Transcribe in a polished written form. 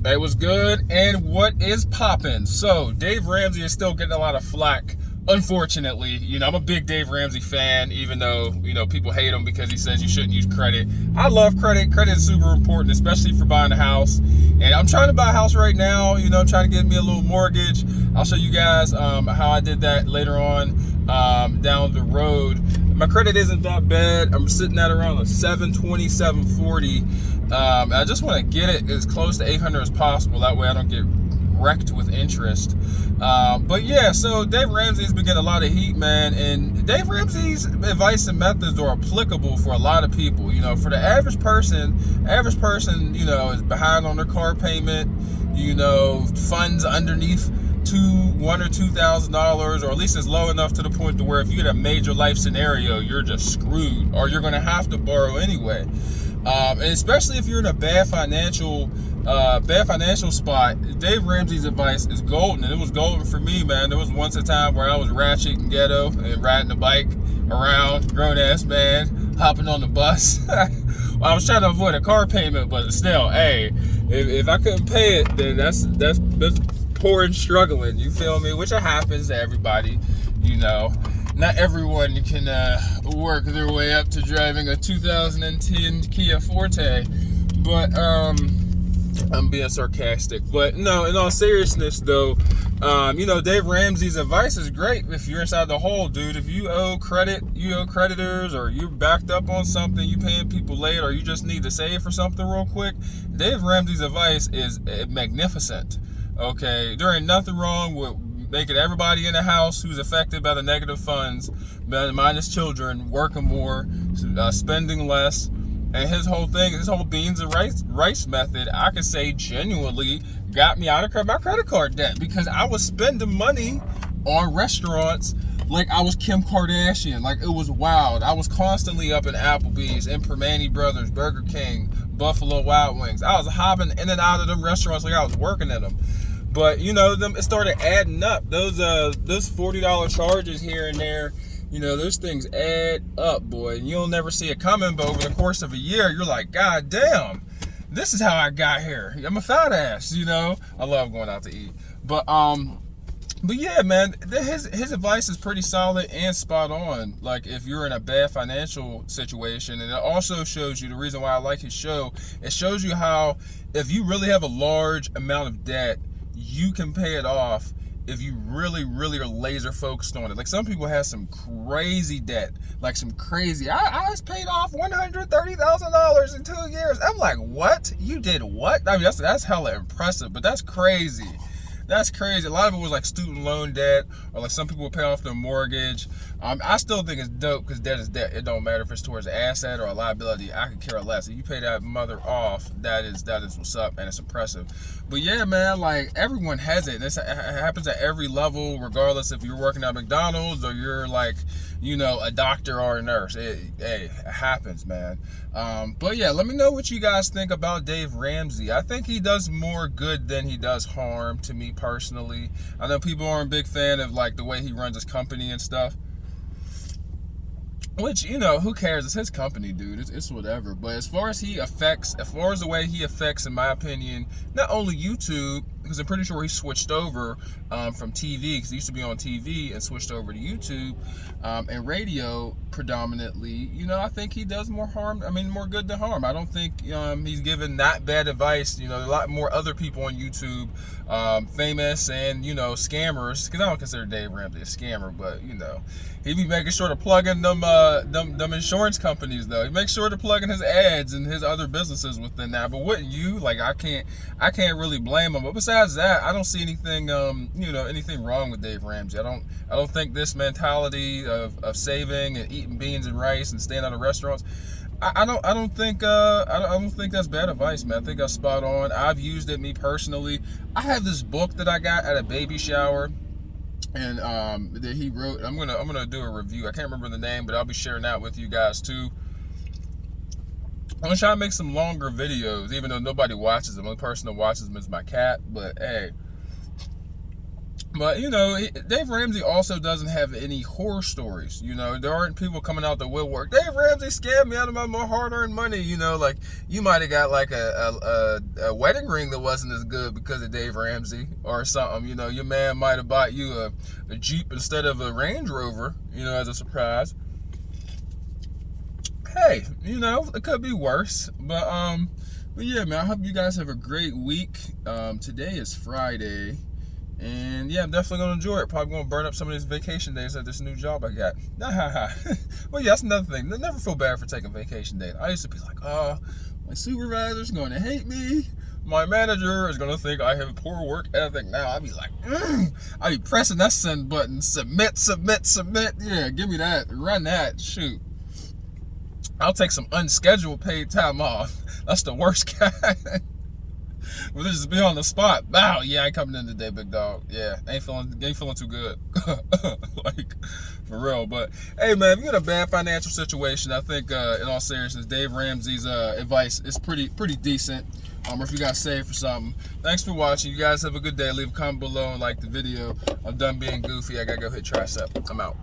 It was good, and what is poppin'? So Dave Ramsey is still getting a lot of flack. Unfortunately, I'm a big Dave Ramsey fan, even though people hate him because he says you shouldn't use credit. I love credit. Credit is super important, especially for buying a house. And I'm trying to buy a house right now. I'm trying to get me a little mortgage. I'll show you guys how I did that later on down the road. My credit isn't that bad. I'm sitting at around a 720, 740. I just want to get it as close to 800 as possible. That way I don't get wrecked with interest. But yeah, so Dave Ramsey's been getting a lot of heat, man. And Dave Ramsey's advice and methods are applicable for a lot of people. For the average person, is behind on their car payment, funds underneath $1,000 or $2,000, or at least it's low enough to the point to where if you get a major life scenario, you're just screwed, or you're gonna have to borrow anyway. And especially if you're in a bad financial spot, Dave Ramsey's advice is golden, and it was golden for me, man. There was once a time where I was ratchet and ghetto and riding a bike around, grown ass man, hopping on the bus. I was trying to avoid a car payment, but still, hey, if I couldn't pay it, then that's poor and struggling. You feel me? Which happens to everybody. Not everyone can work their way up to driving a 2010 Kia Forte, but I'm being sarcastic. But no, in all seriousness though, Dave Ramsey's advice is great if you're inside the hole, dude. If you owe creditors, or you're backed up on something, you paying people late, or you just need to save for something real quick, Dave Ramsey's advice is magnificent. Okay, there ain't nothing wrong with making everybody in the house who's affected by the negative funds, minus children, working more, spending less. And his whole beans and rice method, I could say genuinely got me out of my credit card debt, because I was spending money on restaurants like I was Kim Kardashian. Like, it was wild. I was constantly up in Applebee's, in Permane Brothers, Burger King, Buffalo Wild Wings. I was hopping in and out of them restaurants like I was working in them. But it started adding up. Those $40 charges here and there, those things add up, boy. And you'll never see it coming, but over the course of a year, you're like, God damn, this is how I got here. I'm a fat ass, I love going out to eat. But yeah, man, his advice is pretty solid and spot on. Like, if you're in a bad financial situation, and it also shows you, the reason why I like his show, it shows you how if you really have a large amount of debt, you can pay it off if you really, really are laser focused on it. Like, some people have some crazy debt, like some crazy. I was paid off $130,000 in 2 years. I'm like, what? You did what? I mean, that's hella impressive, but that's crazy. That's crazy. A lot of it was like student loan debt, or like some people would pay off their mortgage. I still think it's dope, because debt is debt. It don't matter if it's towards an asset or a liability. I could care less. If you pay that mother off, that is what's up, and it's impressive. But yeah, man, like, everyone has it. It happens at every level, regardless if you're working at McDonald's or you're like, a doctor or a nurse. It happens, man. But yeah, let me know what you guys think about Dave Ramsey. I think he does more good than he does harm, to me personally. I know people aren't a big fan of like the way he runs his company and stuff, which, who cares? It's his company, dude. It's whatever. But as far as the way he affects, in my opinion, not only YouTube, because I'm pretty sure he switched over from TV, because he used to be on TV and switched over to YouTube and radio predominantly. I think he does more good than harm. I don't think he's given that bad advice. A lot more other people on YouTube, famous and, scammers, because I don't consider Dave Ramsey a scammer, but, he be making sure to plug in them insurance companies, though. He makes sure to plug in his ads and his other businesses within that. But wouldn't you? Like, I can't really blame him. But besides that, I don't see anything anything wrong with Dave Ramsey. I don't think this mentality of saving and eating beans and rice and staying out of restaurants, I don't think that's bad advice, man. I think that's spot on. I've used it, me personally. I have this book that I got at a baby shower, and that he wrote. I'm gonna do a review. I can't remember the name, but I'll be sharing that with you guys too. I'm gonna try to make some longer videos, even though nobody watches them. The only person that watches them is my cat. But hey, But, you know, Dave Ramsey also doesn't have any horror stories. You know, there aren't people coming out the woodwork. Dave Ramsey scammed me out of my hard-earned money. You know, like, you might have got, like, a wedding ring that wasn't as good because of Dave Ramsey or something. You know, your man might have bought you a Jeep instead of a Range Rover, you know, as a surprise. Hey, you know, it could be worse. But yeah, man, I hope you guys have a great week. Today is Friday. And yeah, I'm definitely going to enjoy it. Probably going to burn up some of these vacation days at this new job I got. Well, yeah, that's another thing. I never feel bad for taking vacation days. I used to be like, oh, my supervisor's going to hate me. My manager is going to think I have a poor work ethic. Now I'd be like, I'd be pressing that send button. Submit, submit, submit. Yeah, give me that. Run that. Shoot. I'll take some unscheduled paid time off. That's the worst kind. We'll just be on the spot. Wow, yeah, I ain't coming in today, big dog. Yeah, ain't feeling too good. Like, for real. But hey, man, if you're in a bad financial situation, I think in all seriousness, Dave Ramsey's advice is pretty decent. Or if you got saved for something. Thanks for watching. You guys have a good day. Leave a comment below and like the video. I'm done being goofy. I gotta go hit tricep. I'm out.